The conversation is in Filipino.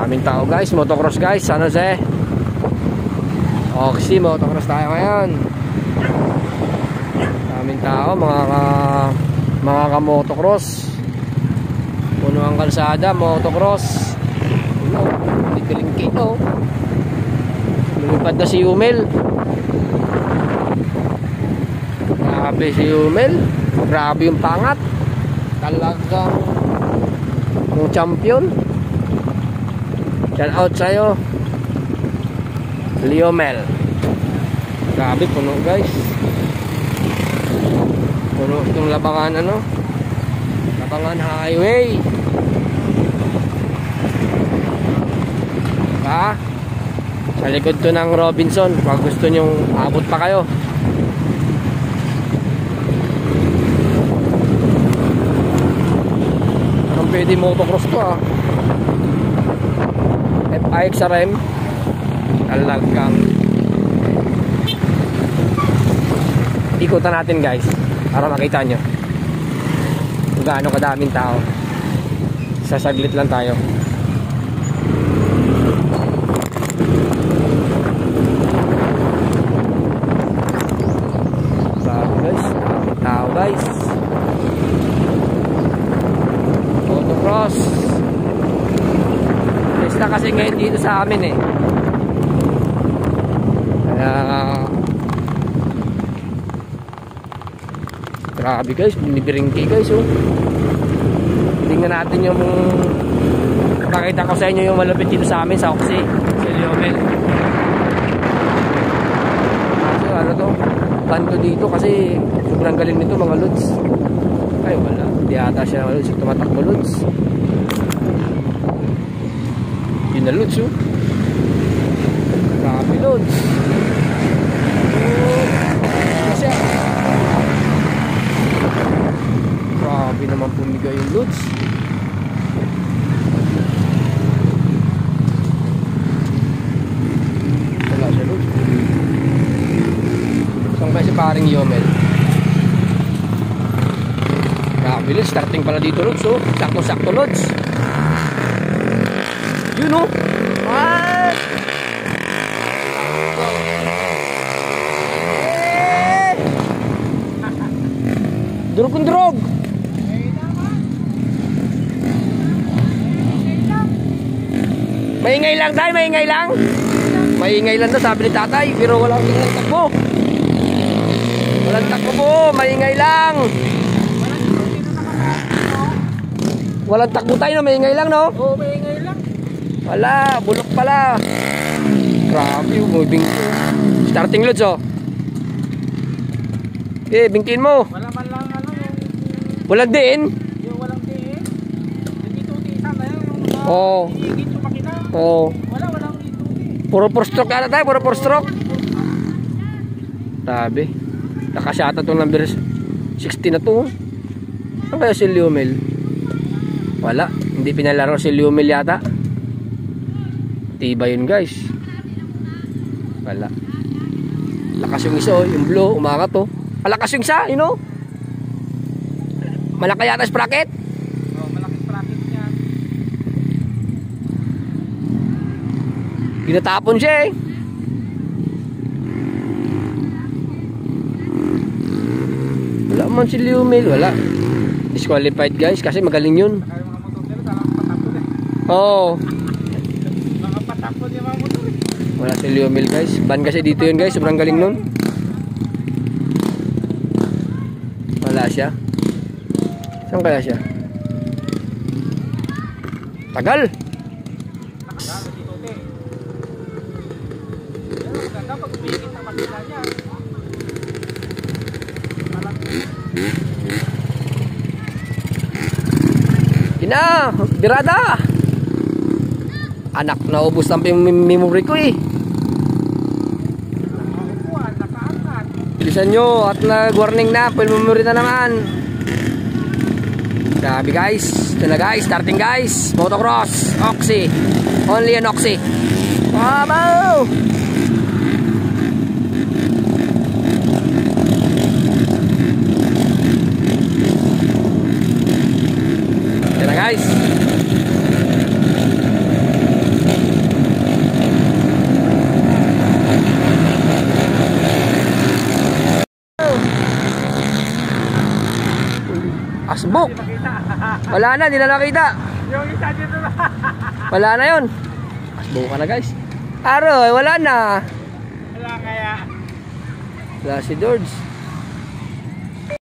Daming tao guys, motocross guys, San Jose. Oxy, motocross tayo ngayon. Daming tao, mga ka-motocross. Puno ang kalsada, motocross. Tigaling kito. Lumipad na si Yumel. Grabe si Yumel. Grabe yung pangat. Talagang yung champion. Shout out sa'yo, Liomel. Grabe, puno guys. Puno itong Labangan, ano, Labangan Highway. Sa likod to ng Robinson. Pag gusto nyong abot pa kayo. Anong pwede motocross to FIXRM. Talagang ikutan natin guys para makita nyo kung gaano kadaming tao. Sasaglit lang tayo. Tao guys, motocross. Basta kasi ngayon dito sa amin eh. Grabe guys, binibiringki guys oh. Tingnan natin yung pakita ko sa inyo yung malapit dito sa amin sa Oxy, sa Liomel. Kasi ano to, kanto dito kasi sobrang galing nito mga lods. Ay wala, hindi ata siya lods, tumatakbo lods. Yun na lods oh. Grabe lods. Kasi grabe naman pumigay yung lods. Wala siya lods. Saan ba si paring Yomel? Grabe lods, starting pala dito lods oh. Sakto-sakto lods. Yun oh. What? Durog-durog. Maingay lang tayo, maingay lang. Maingay lang daw sabi ni tatay, pero walang takbo. Walang takbo po, maingay lang. Walang takbo tayo, maingay lang no? Oo, maingay lang. Wala, bulok pala. Grabe yung moving. Starting loads oh. Okay, bingkin mo. Wala man lang ano yung... Walang din. Yung walang diin. Nagituti-isa na yun. Oo. Higit yung makina. Oo. Walang ituti. Puro 4 stroke na tayo, puro 4 stroke. Grabe. Nakasyata itong number 60 na to. Ano kaya si Liomel? Wala. Hindi pinalaro si Liomel yata. Tiba yun guys. Wala. Lakas yung isa oh. Yung blue, umangat oh. Malakas yung isa, you know? Malaki yata sprocket. Oh, malaki sprocket niya. Ginatapon siya eh. Wala man si Liomel, wala. Disqualified guys kasi magaling yun. Kaya mga motor nila talagang patapon eh. Oo. Mga patapon yung mga motor eh. Wala si Liomel guys. Ban kasi dito yun guys, sobrang galing nun. Wala siya. Saan kaya siya? Tagal. Nakagano dito eh. Pero maganda pag umikit ang makina niya. Ina, birada. Anak, naubos ang memory ko eh. Nakaupuan, nakaangat. Bilisan nyo at nag-warning na, full memory na naman. Grabe guys. Ito na guys, starting guys. Motocross, Oxy. Only an Oxy. Wow! Ito na guys. Facebook. Wala na, di na nakita. Yung isa dito na. Wala na yun. Facebook ka na guys. Aroy, wala na. Wala kaya. Wala si George.